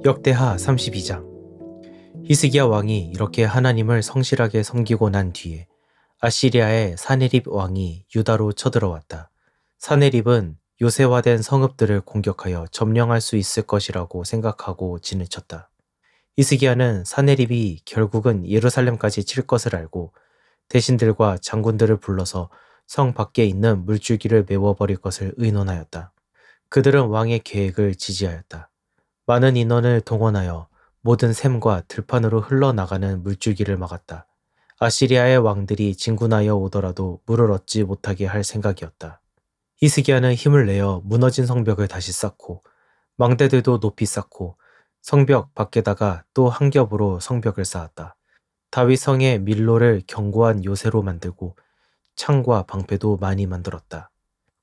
역대하 32장. 히스기야 왕이 이렇게 하나님을 성실하게 섬기고 난 뒤에 아시리아의 사네립 왕이 유다로 쳐들어왔다. 사네립은 요새화된 성읍들을 공격하여 점령할 수 있을 것이라고 생각하고 진을 쳤다. 히스기야는 사네립이 결국은 예루살렘까지 칠 것을 알고 대신들과 장군들을 불러서 성 밖에 있는 물줄기를 메워버릴 것을 의논하였다. 그들은 왕의 계획을 지지하였다. 많은 인원을 동원하여 모든 샘과 들판으로 흘러나가는 물줄기를 막았다. 아시리아의 왕들이 진군하여 오더라도 물을 얻지 못하게 할 생각이었다. 히스기야는 힘을 내어 무너진 성벽을 다시 쌓고 망대들도 높이 쌓고 성벽 밖에다가 또 한 겹으로 성벽을 쌓았다. 다윗 성의 밀로를 견고한 요새로 만들고 창과 방패도 많이 만들었다.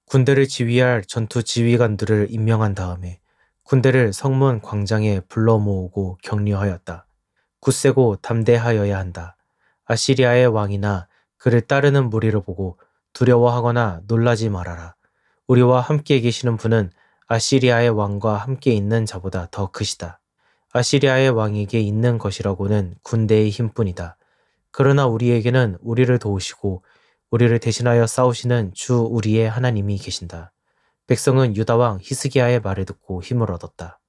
군대를 지휘할 전투 지휘관들을 임명한 다음에 군대를 성문 광장에 불러 모으고 격려하였다. 굳세고 담대하여야 한다. 아시리아의 왕이나 그를 따르는 무리를 보고 두려워하거나 놀라지 말아라. 우리와 함께 계시는 분은 아시리아의 왕과 함께 있는 자보다 더 크시다. 아시리아의 왕에게 있는 것이라고는 군대의 힘뿐이다. 그러나 우리에게는 우리를 도우시고 우리를 대신하여 싸우시는 주 우리의 하나님이 계신다. 백성은 유다왕 히스기야의 말을 듣고 힘을 얻었다.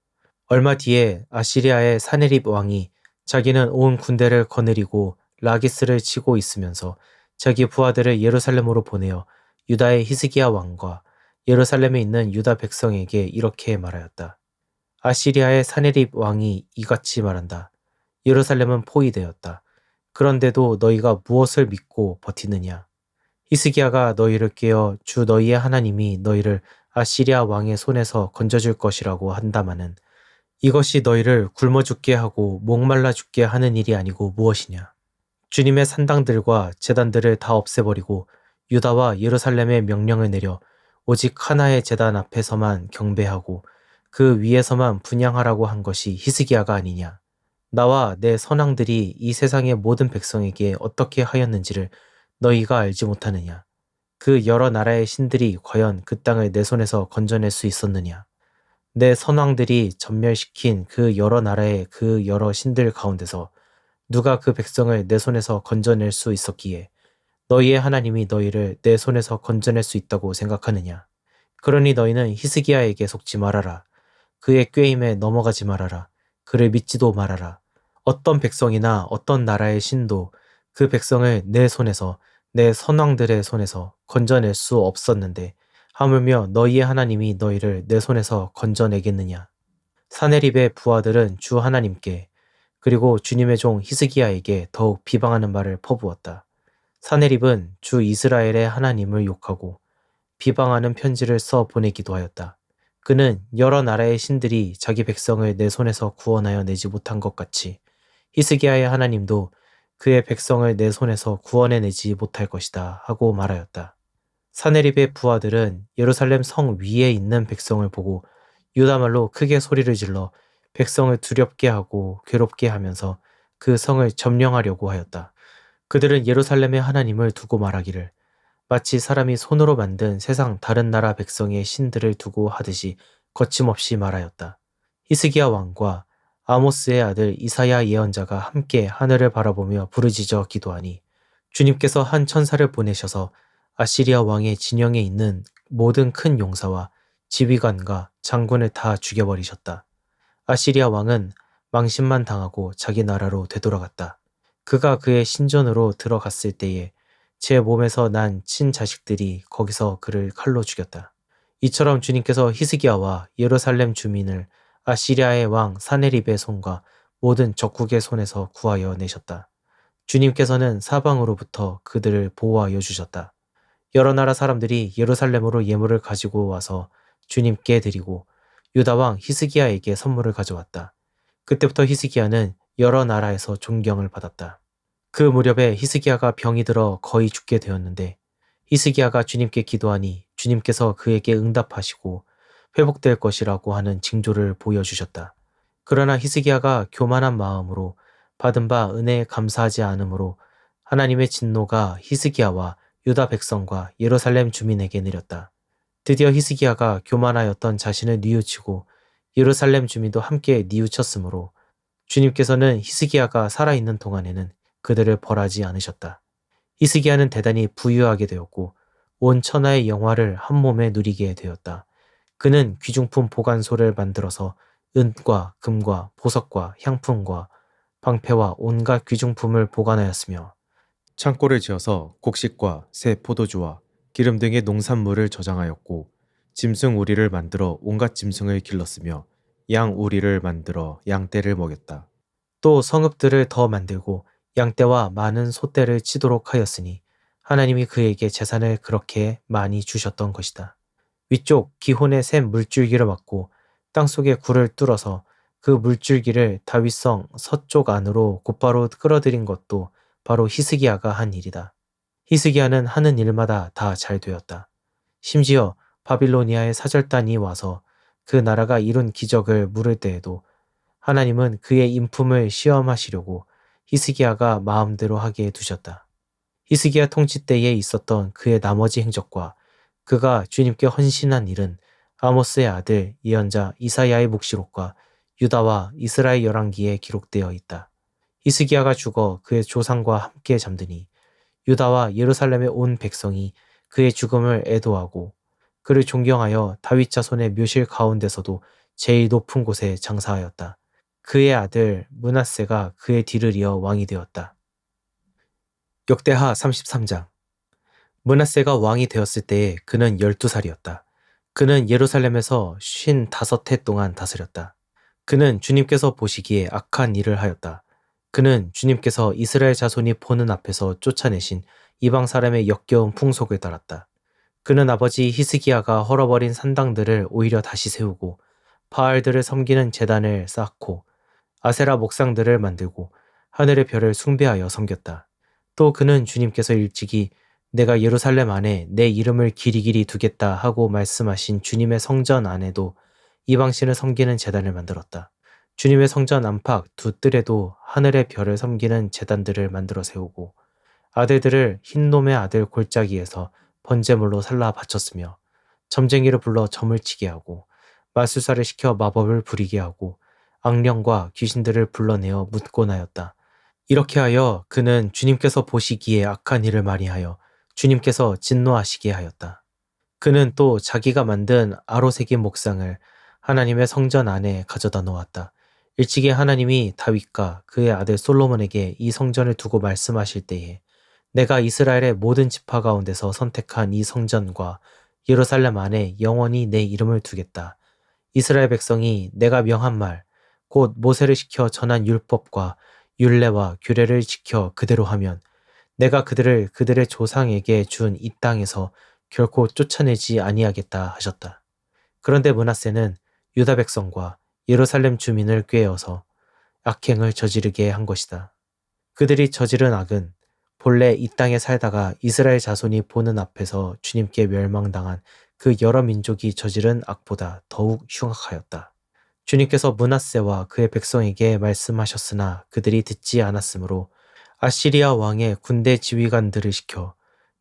얼마 뒤에 아시리아의 사네립 왕이 자기는 온 군대를 거느리고 라기스를 치고 있으면서 자기 부하들을 예루살렘으로 보내어 유다의 히스기야 왕과 예루살렘에 있는 유다 백성에게 이렇게 말하였다. 아시리아의 사네립 왕이 이같이 말한다. 예루살렘은 포위되었다. 그런데도 너희가 무엇을 믿고 버티느냐? 히스기야가 너희를 깨어 주 너희의 하나님이 너희를 아시리아 왕의 손에서 건져줄 것이라고 한다마는 이것이 너희를 굶어 죽게 하고 목말라 죽게 하는 일이 아니고 무엇이냐? 주님의 산당들과 제단들을 다 없애버리고 유다와 예루살렘에 명령을 내려 오직 하나의 제단 앞에서만 경배하고 그 위에서만 분향하라고 한 것이 히스기야가 아니냐? 나와 내 선왕들이 이 세상의 모든 백성에게 어떻게 하였는지를 너희가 알지 못하느냐? 그 여러 나라의 신들이 과연 그 땅을 내 손에서 건져낼 수 있었느냐? 내 선왕들이 전멸시킨 그 여러 나라의 그 여러 신들 가운데서 누가 그 백성을 내 손에서 건져낼 수 있었기에 너희의 하나님이 너희를 내 손에서 건져낼 수 있다고 생각하느냐? 그러니 너희는 히스기야에게 속지 말아라. 그의 꾀임에 넘어가지 말아라. 그를 믿지도 말아라. 어떤 백성이나 어떤 나라의 신도 그 백성을 내 손에서 내 선왕들의 손에서 건져낼 수 없었는데 하물며 너희의 하나님이 너희를 내 손에서 건져내겠느냐. 사네립의 부하들은 주 하나님께 그리고 주님의 종 히스기야에게 더욱 비방하는 말을 퍼부었다. 사네립은 주 이스라엘의 하나님을 욕하고 비방하는 편지를 써 보내기도 하였다. 그는 여러 나라의 신들이 자기 백성을 내 손에서 구원하여 내지 못한 것 같이 히스기야의 하나님도 그의 백성을 내 손에서 구원해내지 못할 것이다 하고 말하였다. 사네립의 부하들은 예루살렘 성 위에 있는 백성을 보고 유다말로 크게 소리를 질러 백성을 두렵게 하고 괴롭게 하면서 그 성을 점령하려고 하였다. 그들은 예루살렘의 하나님을 두고 말하기를 마치 사람이 손으로 만든 세상 다른 나라 백성의 신들을 두고 하듯이 거침없이 말하였다. 히스기야 왕과 아모스의 아들 이사야 예언자가 함께 하늘을 바라보며 부르짖어 기도하니 주님께서 한 천사를 보내셔서 아시리아 왕의 진영에 있는 모든 큰 용사와 지휘관과 장군을 다 죽여버리셨다. 아시리아 왕은 망신만 당하고 자기 나라로 되돌아갔다. 그가 그의 신전으로 들어갔을 때에 제 몸에서 난 친자식들이 거기서 그를 칼로 죽였다. 이처럼 주님께서 히스기야와 예루살렘 주민을 아시리아의 왕 사네립의 손과 모든 적국의 손에서 구하여 내셨다. 주님께서는 사방으로부터 그들을 보호하여 주셨다. 여러 나라 사람들이 예루살렘으로 예물을 가지고 와서 주님께 드리고 유다 왕 히스기야에게 선물을 가져왔다. 그때부터 히스기야는 여러 나라에서 존경을 받았다. 그 무렵에 히스기야가 병이 들어 거의 죽게 되었는데 히스기야가 주님께 기도하니 주님께서 그에게 응답하시고 회복될 것이라고 하는 징조를 보여주셨다. 그러나 히스기야가 교만한 마음으로 받은 바 은혜에 감사하지 않으므로 하나님의 진노가 히스기야와 유다 백성과 예루살렘 주민에게 내렸다. 드디어 히스기야가 교만하였던 자신을 뉘우치고 예루살렘 주민도 함께 뉘우쳤으므로 주님께서는 히스기야가 살아있는 동안에는 그들을 벌하지 않으셨다. 히스기야는 대단히 부유하게 되었고 온 천하의 영화를 한 몸에 누리게 되었다. 그는 귀중품 보관소를 만들어서 은과 금과 보석과 향품과 방패와 온갖 귀중품을 보관하였으며 창고를 지어서 곡식과 새 포도주와 기름 등의 농산물을 저장하였고 짐승 우리를 만들어 온갖 짐승을 길렀으며 양 우리를 만들어 양떼를 먹였다. 또 성읍들을 더 만들고 양떼와 많은 소떼를 치도록 하였으니 하나님이 그에게 재산을 그렇게 많이 주셨던 것이다. 위쪽 기혼의 샘 물줄기를 막고 땅속에 굴을 뚫어서 그 물줄기를 다윗성 서쪽 안으로 곧바로 끌어들인 것도 바로 히스기야가 한 일이다. 히스기야는 하는 일마다 다 잘 되었다. 심지어 바빌로니아의 사절단이 와서 그 나라가 이룬 기적을 물을 때에도 하나님은 그의 인품을 시험하시려고 히스기야가 마음대로 하게 두셨다. 히스기야 통치 때에 있었던 그의 나머지 행적과 그가 주님께 헌신한 일은 아모스의 아들 예언자 이사야의 묵시록과 유다와 이스라엘 열왕기에 기록되어 있다. 히스기야가 죽어 그의 조상과 함께 잠드니 유다와 예루살렘의 온 백성이 그의 죽음을 애도하고 그를 존경하여 다윗 자손의 묘실 가운데서도 제일 높은 곳에 장사하였다. 그의 아들 므낫세가 그의 뒤를 이어 왕이 되었다. 역대하 33장. 므낫세가 왕이 되었을 때에 그는 12살이었다. 그는 예루살렘에서 55해 동안 다스렸다. 그는 주님께서 보시기에 악한 일을 하였다. 그는 주님께서 이스라엘 자손이 보는 앞에서 쫓아내신 이방 사람의 역겨운 풍속을 따랐다. 그는 아버지 히스기야가 헐어버린 산당들을 오히려 다시 세우고 바알들을 섬기는 제단을 쌓고 아세라 목상들을 만들고 하늘의 별을 숭배하여 섬겼다. 또 그는 주님께서 일찍이 내가 예루살렘 안에 내 이름을 길이길이 두겠다 하고 말씀하신 주님의 성전 안에도 이방신을 섬기는 제단을 만들었다. 주님의 성전 안팎 두 뜰에도 하늘의 별을 섬기는 제단들을 만들어 세우고 아들들을 흰놈의 아들 골짜기에서 번제물로 살라 바쳤으며 점쟁이를 불러 점을 치게 하고 마술사를 시켜 마법을 부리게 하고 악령과 귀신들을 불러내어 묻곤 하였다. 이렇게 하여 그는 주님께서 보시기에 악한 일을 많이 하여 주님께서 진노하시게 하였다. 그는 또 자기가 만든 아로새긴 목상을 하나님의 성전 안에 가져다 놓았다. 일찍이 하나님이 다윗과 그의 아들 솔로몬에게 이 성전을 두고 말씀하실 때에 내가 이스라엘의 모든 지파 가운데서 선택한 이 성전과 예루살렘 안에 영원히 내 이름을 두겠다. 이스라엘 백성이 내가 명한 말, 곧 모세를 시켜 전한 율법과 율례와 규례를 지켜 그대로 하면 내가 그들을 그들의 조상에게 준 이 땅에서 결코 쫓아내지 아니하겠다 하셨다. 그런데 므낫세는 유다 백성과 예루살렘 주민을 꾀어서 악행을 저지르게 한 것이다. 그들이 저지른 악은 본래 이 땅에 살다가 이스라엘 자손이 보는 앞에서 주님께 멸망당한 그 여러 민족이 저지른 악보다 더욱 흉악하였다. 주님께서 므낫세와 그의 백성에게 말씀하셨으나 그들이 듣지 않았으므로 아시리아 왕의 군대 지휘관들을 시켜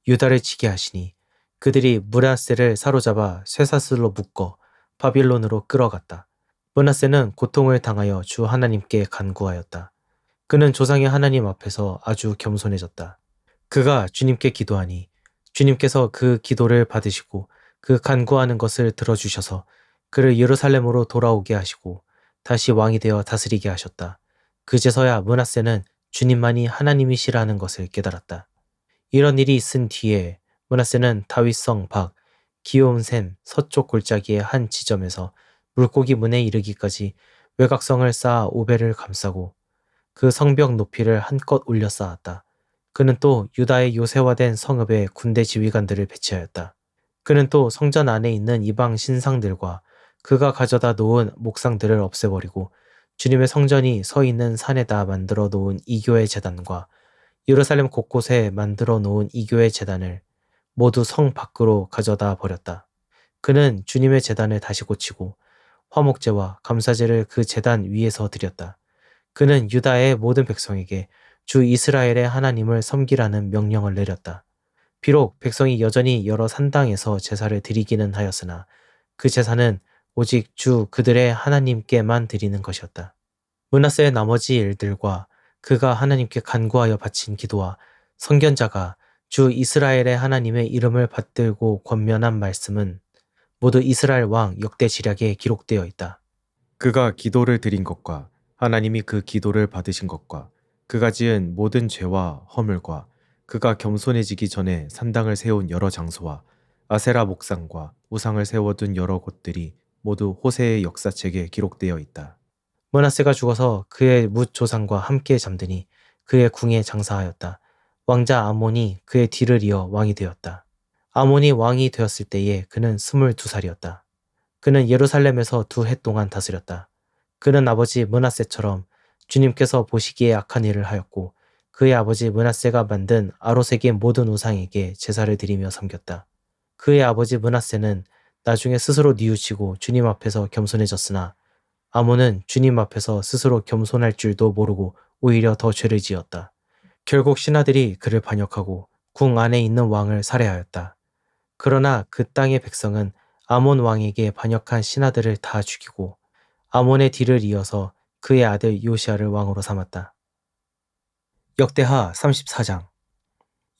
유다를 치게 하시니 그들이 므낫세를 사로잡아 쇠사슬로 묶어 바빌론으로 끌어갔다. 므낫세는 고통을 당하여 주 하나님께 간구하였다. 그는 조상의 하나님 앞에서 아주 겸손해졌다. 그가 주님께 기도하니 주님께서 그 기도를 받으시고 그 간구하는 것을 들어주셔서 그를 예루살렘으로 돌아오게 하시고 다시 왕이 되어 다스리게 하셨다. 그제서야 므낫세는 주님만이 하나님이시라는 것을 깨달았다. 이런 일이 있은 뒤에 므낫세는 다윗성 밖 기욤 샘 서쪽 골짜기의 한 지점에서 물고기 문에 이르기까지 외곽성을 쌓아 오벨을 감싸고 그 성벽 높이를 한껏 올려 쌓았다. 그는 또 유다의 요새화된 성읍에 군대 지휘관들을 배치하였다. 그는 또 성전 안에 있는 이방 신상들과 그가 가져다 놓은 목상들을 없애버리고 주님의 성전이 서 있는 산에다 만들어 놓은 이교의 제단과 예루살렘 곳곳에 만들어 놓은 이교의 제단을 모두 성 밖으로 가져다 버렸다. 그는 주님의 제단을 다시 고치고 화목제와 감사제를 그 제단 위에서 드렸다. 그는 유다의 모든 백성에게 주 이스라엘의 하나님을 섬기라는 명령을 내렸다. 비록 백성이 여전히 여러 산당에서 제사를 드리기는 하였으나 그 제사는 오직 주 그들의 하나님께만 드리는 것이었다. 므낫세의 나머지 일들과 그가 하나님께 간구하여 바친 기도와 선견자가 주 이스라엘의 하나님의 이름을 받들고 권면한 말씀은 모두 이스라엘 왕 역대 지략에 기록되어 있다. 그가 기도를 드린 것과 하나님이 그 기도를 받으신 것과 그가 지은 모든 죄와 허물과 그가 겸손해지기 전에 산당을 세운 여러 장소와 아세라 목상과 우상을 세워둔 여러 곳들이 모두 호세의 역사책에 기록되어 있다. 므낫세가 죽어서 그의 뭇 조상과 함께 잠드니 그의 궁에 장사하였다. 왕자 아몬이 그의 뒤를 이어 왕이 되었다. 아몬이 왕이 되었을 때에 그는 22살이었다. 그는 예루살렘에서 2해 동안 다스렸다. 그는 아버지 므낫세처럼 주님께서 보시기에 악한 일을 하였고 그의 아버지 므낫세가 만든 아로색의 모든 우상에게 제사를 드리며 섬겼다. 그의 아버지 므낫세는 나중에 스스로 뉘우치고 주님 앞에서 겸손해졌으나 아몬은 주님 앞에서 스스로 겸손할 줄도 모르고 오히려 더 죄를 지었다. 결국 신하들이 그를 반역하고 궁 안에 있는 왕을 살해하였다. 그러나 그 땅의 백성은 아몬 왕에게 반역한 신하들을 다 죽이고 아몬의 뒤를 이어서 그의 아들 요시아를 왕으로 삼았다. 역대하 34장.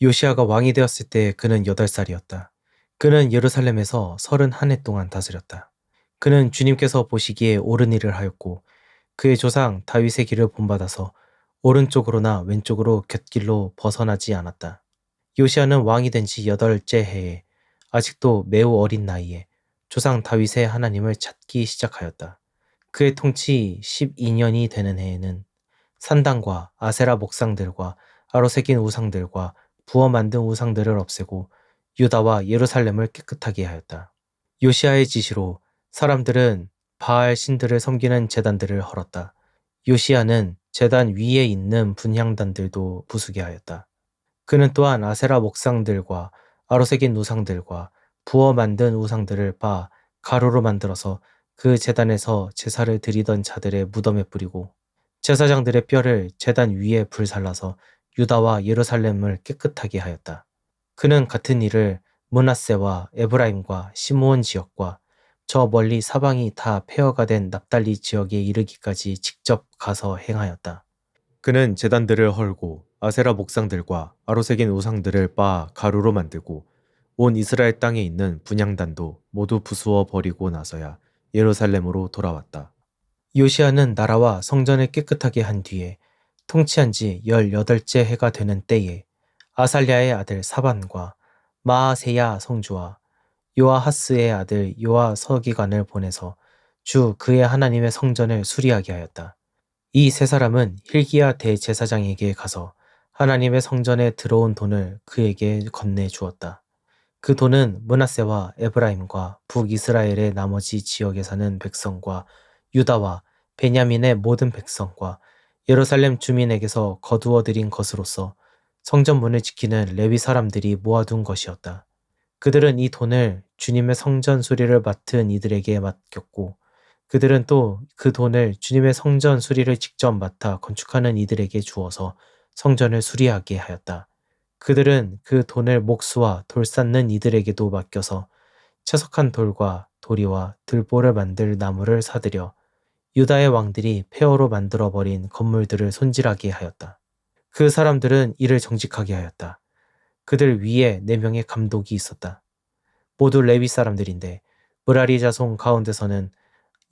요시아가 왕이 되었을 때 그는 8살이었다. 그는 예루살렘에서 31해 동안 다스렸다. 그는 주님께서 보시기에 옳은 일을 하였고 그의 조상 다윗의 길을 본받아서 오른쪽으로나 왼쪽으로 곁길로 벗어나지 않았다. 요시아는 왕이 된 지 8째 해에 아직도 매우 어린 나이에 조상 다윗의 하나님을 찾기 시작하였다. 그의 통치 12년이 되는 해에는 산당과 아세라 목상들과 아로새긴 우상들과 부어 만든 우상들을 없애고 유다와 예루살렘을 깨끗하게 하였다. 요시아의 지시로 사람들은 바알 신들을 섬기는 제단들을 헐었다. 요시아는 제단 위에 있는 분향단들도 부수게 하였다. 그는 또한 아세라 목상들과 아로새긴 우상들과 부어 만든 우상들을 빻아 가루로 만들어서 그 제단에서 제사를 드리던 자들의 무덤에 뿌리고 제사장들의 뼈를 제단 위에 불살라서 유다와 예루살렘을 깨끗하게 하였다. 그는 같은 일을 므낫세와 에브라임과 시므온 지역과 저 멀리 사방이 다 폐허가 된 납달리 지역에 이르기까지 직접 가서 행하였다. 그는 제단들을 헐고 아세라 목상들과 아로새긴 우상들을 빻아 가루로 만들고 온 이스라엘 땅에 있는 분향단도 모두 부수어 버리고 나서야 예루살렘으로 돌아왔다. 요시아는 나라와 성전을 깨끗하게 한 뒤에 통치한 지 18째 해가 되는 때에 아살랴의 아들 사반과 마아세야 성주와 요아하스의 아들 요아 서기관을 보내서 주 그의 하나님의 성전을 수리하게 하였다. 이 세 사람은 힐기야 대제사장에게 가서 하나님의 성전에 들어온 돈을 그에게 건네 주었다. 그 돈은 므낫세와 에브라임과 북이스라엘의 나머지 지역에 사는 백성과 유다와 베냐민의 모든 백성과 예루살렘 주민에게서 거두어 들인 것으로서 성전문을 지키는 레위 사람들이 모아둔 것이었다. 그들은 이 돈을 주님의 성전 수리를 맡은 이들에게 맡겼고 그들은 또 그 돈을 주님의 성전 수리를 직접 맡아 건축하는 이들에게 주어서 성전을 수리하게 하였다. 그들은 그 돈을 목수와 돌 쌓는 이들에게도 맡겨서 채석한 돌과 도리와 들보를 만들 나무를 사들여 유다의 왕들이 폐허로 만들어버린 건물들을 손질하게 하였다. 그 사람들은 이를 정직하게 하였다. 그들 위에 4명의 감독이 있었다. 모두 레위 사람들인데 므라리 자손 가운데서는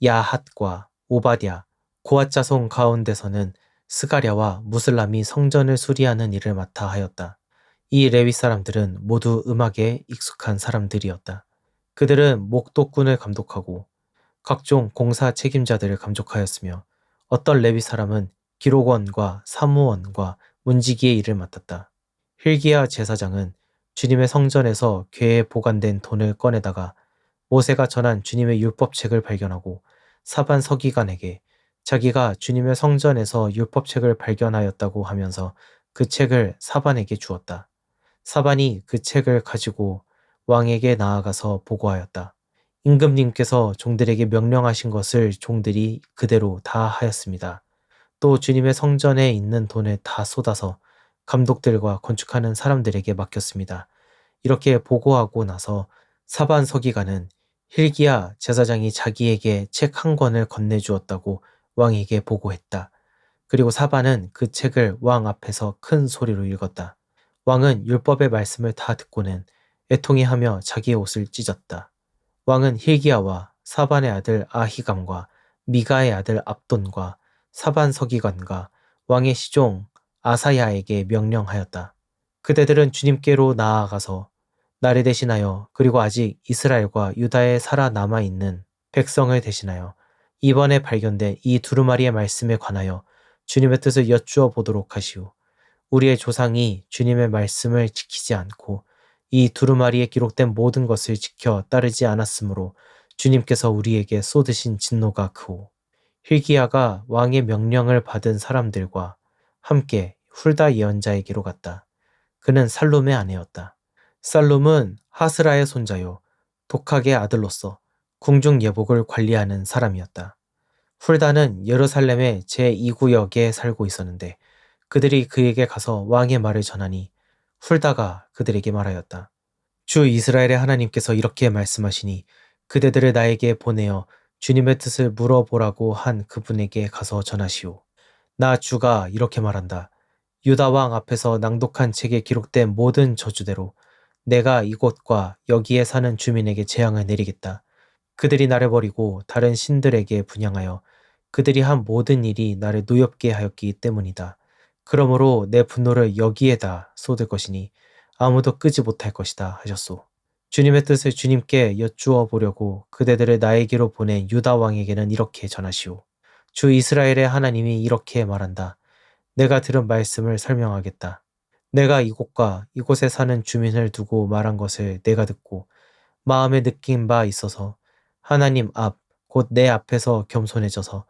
야핫과 오바댜, 고앗 자손 가운데서는 스가랴와 무슬람이 성전을 수리하는 일을 맡아 하였다. 이 레위 사람들은 모두 음악에 익숙한 사람들이었다. 그들은 목독군을 감독하고 각종 공사 책임자들을 감독하였으며 어떤 레위 사람은 기록원과 사무원과 문지기의 일을 맡았다. 힐기야 제사장은 주님의 성전에서 궤에 보관된 돈을 꺼내다가 모세가 전한 주님의 율법책을 발견하고 사반 서기관에게 자기가 주님의 성전에서 율법책을 발견하였다고 하면서 그 책을 사반에게 주었다. 사반이 그 책을 가지고 왕에게 나아가서 보고하였다. 임금님께서 종들에게 명령하신 것을 종들이 그대로 다 하였습니다. 또 주님의 성전에 있는 돈을 다 쏟아서 감독들과 건축하는 사람들에게 맡겼습니다. 이렇게 보고하고 나서 사반 서기관은 hil기야 제사장이 자기에게 책 한 권을 건네주었다고 왕에게 보고했다. 그리고 사반은 그 책을 왕 앞에서 큰 소리로 읽었다. 왕은 율법의 말씀을 다 듣고는 애통해하며 자기의 옷을 찢었다. 왕은 hil기야와 사반의 아들 아히감과 미가의 아들 압돈과 사반 서기관과 왕의 시종 아사야에게 명령하였다. 그대들은 주님께로 나아가서 나를 대신하여 그리고 아직 이스라엘과 유다에 살아남아 있는 백성을 대신하여 이번에 발견된 이 두루마리의 말씀에 관하여 주님의 뜻을 여쭈어 보도록 하시오. 우리의 조상이 주님의 말씀을 지키지 않고 이 두루마리에 기록된 모든 것을 지켜 따르지 않았으므로 주님께서 우리에게 쏟으신 진노가 크오. hil기야가 왕의 명령을 받은 사람들과 함께 훌다 예언자에게로 갔다. 그는 살룸의 아내였다. 살룸은 하스라의 손자요 독학의 아들로서 궁중 예복을 관리하는 사람이었다. 훌다는 예루살렘의 제2구역에 살고 있었는데 그들이 그에게 가서 왕의 말을 전하니 훌다가 그들에게 말하였다. 주 이스라엘의 하나님께서 이렇게 말씀하시니 그대들을 나에게 보내어 주님의 뜻을 물어보라고 한 그분에게 가서 전하시오. 나 주가 이렇게 말한다. 유다 왕 앞에서 낭독한 책에 기록된 모든 저주대로 내가 이곳과 여기에 사는 주민에게 재앙을 내리겠다. 그들이 나를 버리고 다른 신들에게 분향하여 그들이 한 모든 일이 나를 노엽게 하였기 때문이다. 그러므로 내 분노를 여기에다 쏟을 것이니 아무도 끄지 못할 것이다 하셨소. 주님의 뜻을 주님께 여쭈어 보려고 그대들을 나에게로 보낸 유다 왕에게는 이렇게 전하시오. 주 이스라엘의 하나님이 이렇게 말한다. 내가 들은 말씀을 설명하겠다. 내가 이곳과 이곳에 사는 주민을 두고 말한 것을 내가 듣고 마음에 느낀 바 있어서 하나님 앞, 곧 내 앞에서 겸손해져서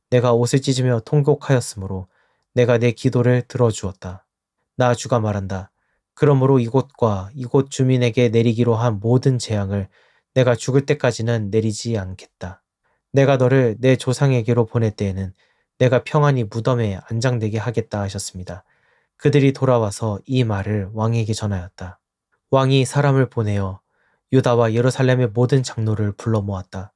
내가 옷을 찢으며 통곡하였으므로 내가 내 기도를 들어주었다. 나 주가 말한다. 그러므로 이곳과 이곳 주민에게 내리기로 한 모든 재앙을 내가 죽을 때까지는 내리지 않겠다. 내가 너를 내 조상에게로 보낼 때에는 내가 평안히 무덤에 안장되게 하겠다 하셨습니다. 그들이 돌아와서 이 말을 왕에게 전하였다. 왕이 사람을 보내어 유다와 예루살렘의 모든 장로를 불러 모았다.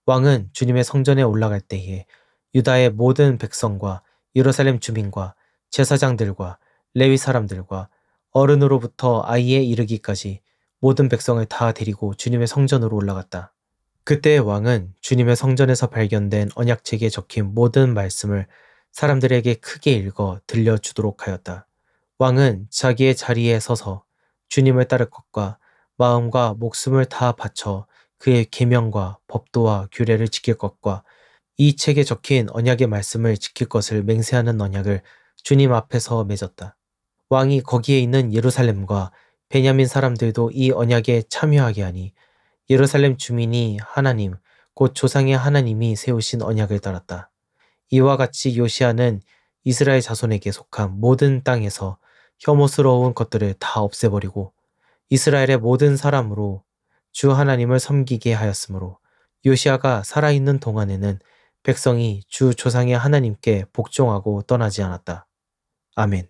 왕은 주님의 성전에 올라갈 때에 유다의 모든 백성과 예루살렘 주민과 제사장들과 레위 사람들과 어른으로부터 아이에 이르기까지 모든 백성을 다 데리고 주님의 성전으로 올라갔다. 그때 왕은 주님의 성전에서 발견된 언약책에 적힌 모든 말씀을 사람들에게 크게 읽어 들려주도록 하였다. 왕은 자기의 자리에 서서 주님을 따를 것과 마음과 목숨을 다 바쳐 그의 계명과 법도와 규례를 지킬 것과 이 책에 적힌 언약의 말씀을 지킬 것을 맹세하는 언약을 주님 앞에서 맺었다. 왕이 거기에 있는 예루살렘과 베냐민 사람들도 이 언약에 참여하게 하니 예루살렘 주민이 하나님, 곧 조상의 하나님이 세우신 언약을 따랐다. 이와 같이 요시아는 이스라엘 자손에게 속한 모든 땅에서 혐오스러운 것들을 다 없애버리고 이스라엘의 모든 사람으로 주 하나님을 섬기게 하였으므로 요시아가 살아있는 동안에는 백성이 주 조상의 하나님께 복종하고 떠나지 않았다. 아멘.